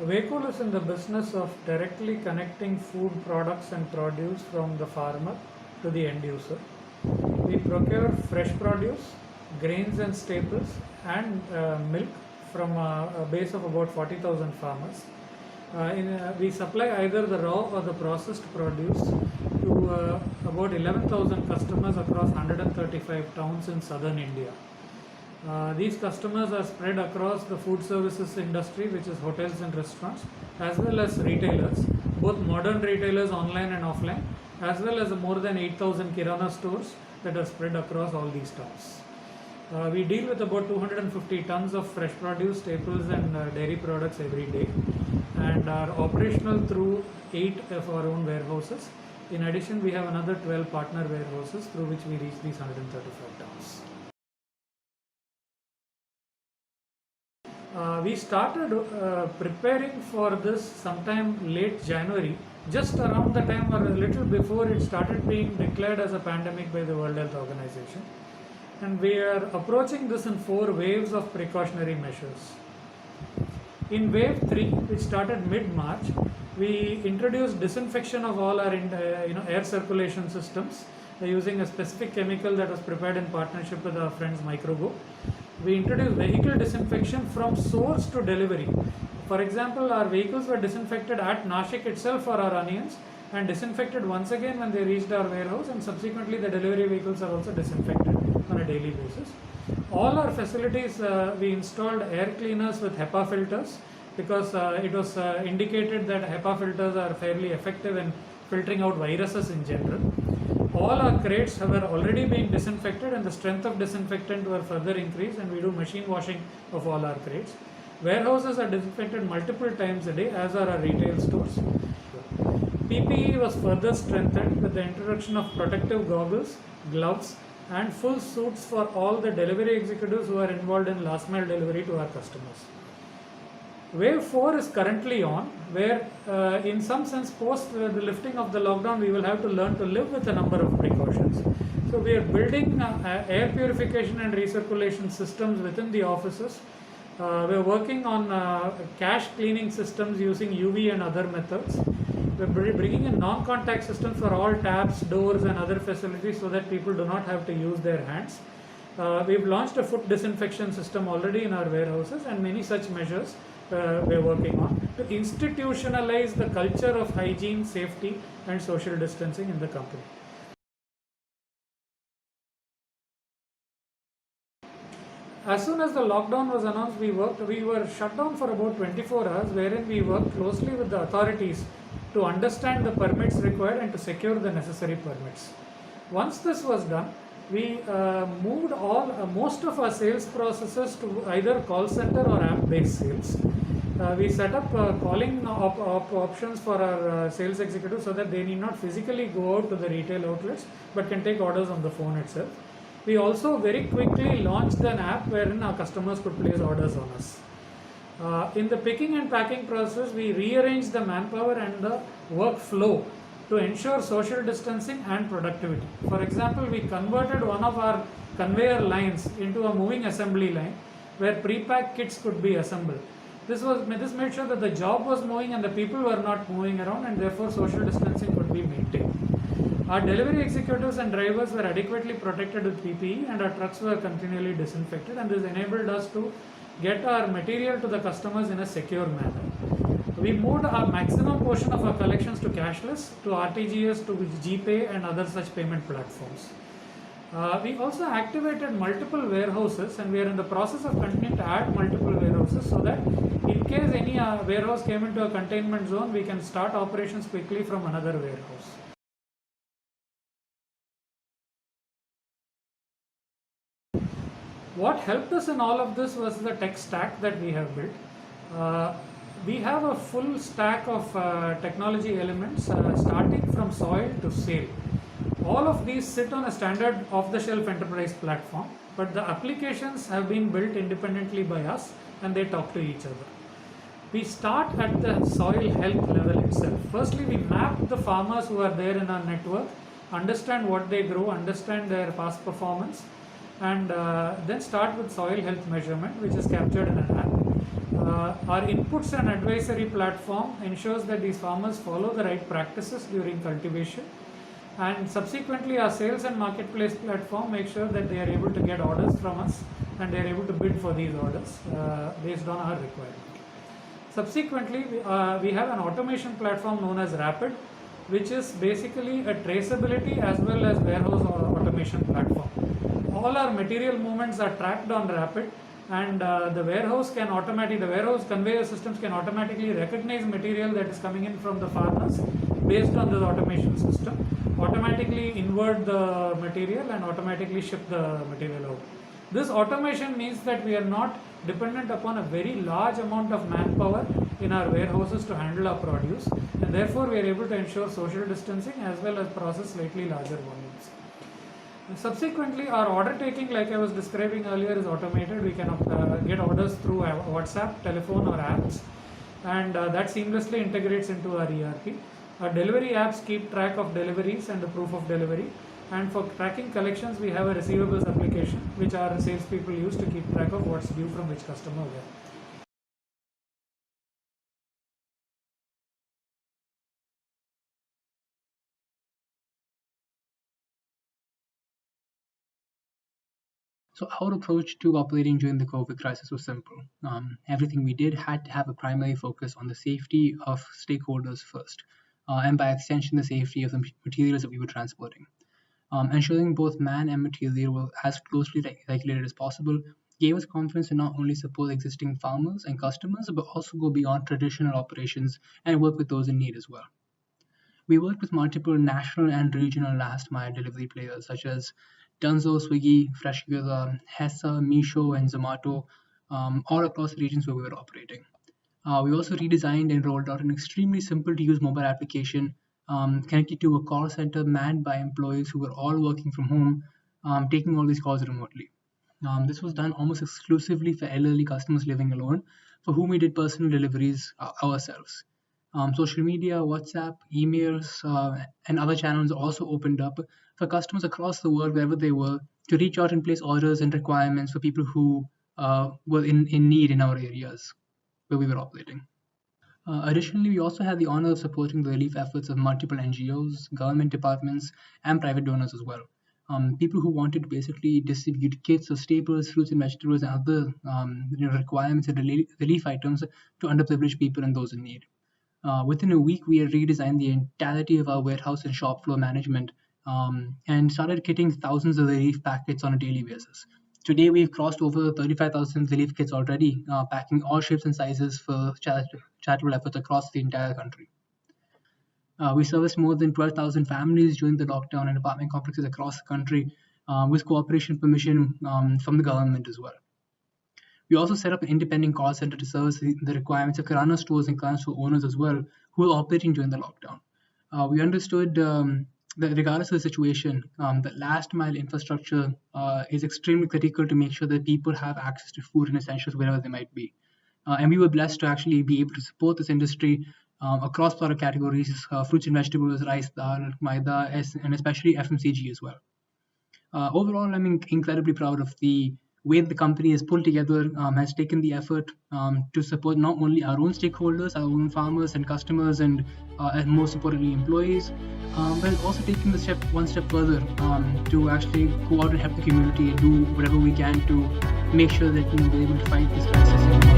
Waycool is in the business of directly connecting food products and produce from the farmer to the end user. We procure fresh produce, grains and staples, and milk from a base of about 40,000 farmers. We supply either the raw or the processed produce to about 11,000 customers across 135 towns in southern India. These customers are spread across the food services industry, which is hotels and restaurants, as well as retailers, both modern retailers online and offline, as well as more than 8,000 Kirana stores that are spread across all these towns. We deal with about 250 tons of fresh produce, staples, and dairy products every day, and are operational through 8 of our own warehouses. In addition, we have another 12 partner warehouses through which we reach these 135 towns. We started preparing for this sometime late January, just around the time or a little before it started being declared as a pandemic by the World Health Organization. And we are approaching this in 4 waves of precautionary measures. In wave 3, which started mid-March, we introduced disinfection of all our air circulation systems using a specific chemical that was prepared in partnership with our friends Microgo. We introduced vehicle disinfection from source to delivery. For example, our vehicles were disinfected at Nashik itself for our onions and disinfected once again when they reached our warehouse, and subsequently the delivery vehicles are also disinfected on a daily basis. All our facilities, we installed air cleaners with HEPA filters because it was indicated that HEPA filters are fairly effective in filtering out viruses in general. All our crates were already being disinfected, and the strength of disinfectant were further increased, and we do machine washing of all our crates. Warehouses are disinfected multiple times a day, as are our retail stores. PPE was further strengthened with the introduction of protective goggles, gloves, and full suits for all the delivery executives who are involved in last mile delivery to our customers. Wave 4 is currently on, where in some sense post the lifting of the lockdown we will have to learn to live with a number of precautions. So we are building air purification and recirculation systems within the offices. We are working on cache cleaning systems using UV and other methods. We are bringing in non-contact systems for all taps, doors and other facilities so that people do not have to use their hands. We've launched a foot disinfection system already in our warehouses, and many such measures we're working on to institutionalize the culture of hygiene, safety and social distancing in the company. As soon as the lockdown was announced, we were shut down for about 24 hours, wherein we worked closely with the authorities to understand the permits required and to secure the necessary permits. Once this was done, we moved most of our sales processes to either call center or app-based sales. We set up calling options for our sales executives so that they need not physically go out to the retail outlets but can take orders on the phone itself. We also very quickly launched an app wherein our customers could place orders on us. In the picking and packing process, we rearranged the manpower and the workflow to ensure social distancing and productivity. For example, we converted one of our conveyor lines into a moving assembly line where pre-packed kits could be assembled. This made sure that the job was moving and the people were not moving around, and therefore social distancing could be maintained. Our delivery executives and drivers were adequately protected with PPE, and our trucks were continually disinfected, and this enabled us to get our material to the customers in a secure manner. We moved our maximum portion of our collections to cashless, to RTGS, to GPay and other such payment platforms. We also activated multiple warehouses, and we are in the process of continuing to add multiple warehouses so that in case any warehouse came into a containment zone, we can start operations quickly from another warehouse. What helped us in all of this was the tech stack that we have built. We have a full stack of technology elements starting from soil to sale. All of these sit on a standard off-the-shelf enterprise platform, but the applications have been built independently by us and they talk to each other. We start at the soil health level itself. Firstly, we map the farmers who are there in our network, understand what they grow, understand their past performance, and then start with soil health measurement, which is captured in an app. Our inputs and advisory platform ensures that these farmers follow the right practices during cultivation, and subsequently our sales and marketplace platform makes sure that they are able to get orders from us and they are able to bid for these orders based on our requirement. Subsequently, we have an automation platform known as Rapid, which is basically a traceability as well as warehouse automation platform. All our material movements are tracked on Rapid, and the warehouse conveyor systems can automatically recognize material that is coming in from the farmers based on the automation system, automatically invert the material and automatically ship the material out. This automation means that we are not dependent upon a very large amount of manpower in our warehouses to handle our produce, and therefore we are able to ensure social distancing as well as process slightly larger volumes. Subsequently, our order taking, like I was describing earlier, is automated. We can get orders through WhatsApp, telephone, or apps, and that seamlessly integrates into our ERP. Our delivery apps keep track of deliveries and the proof of delivery. And for tracking collections, we have a receivables application which our salespeople use to keep track of what's due from which customer where. So our approach to operating during the COVID crisis was simple. Everything we did had to have a primary focus on the safety of stakeholders first, and by extension, the safety of the materials that we were transporting. Ensuring both man and material were as closely regulated as possible gave us confidence to not only support existing farmers and customers, but also go beyond traditional operations and work with those in need as well. We worked with multiple national and regional last mile delivery players such as Dunzo, Swiggy, Freshgura, Hessa, Meesho, and Zomato, all across the regions where we were operating. We also redesigned and rolled out an extremely simple to use mobile application connected to a call center manned by employees who were all working from home, taking all these calls remotely. This was done almost exclusively for elderly customers living alone, for whom we did personal deliveries ourselves. Social media, WhatsApp, emails, and other channels also opened up for customers across the world, wherever they were, to reach out and place orders and requirements for people who were in need in our areas where we were operating. Additionally, we also had the honor of supporting the relief efforts of multiple NGOs, government departments, and private donors as well. People who wanted to basically distribute kits of staples, fruits and vegetables, and other requirements and relief items to underprivileged people and those in need. Within a week, we had redesigned the entirety of our warehouse and shop floor management and started kitting thousands of relief packets on a daily basis. Today, we've crossed over 35,000 relief kits already, packing all shapes and sizes for charitable efforts across the entire country. We serviced more than 12,000 families during the lockdown in apartment complexes across the country with cooperation permission from the government as well. We also set up an independent call center to service the requirements of Kirana stores and Kirana store owners as well, who were operating during the lockdown. We understood that regardless of the situation, the last mile infrastructure is extremely critical to make sure that people have access to food and essentials wherever they might be. And we were blessed to actually be able to support this industry across product categories, fruits and vegetables, rice, dal, maida, and especially FMCG as well. Overall, I'm incredibly proud of the way the company has pulled together, has taken the effort to support not only our own stakeholders, our own farmers and customers, and most importantly, employees, but also taking the step one step further to actually go out and help the community and do whatever we can to make sure that we're able to fight this crisis.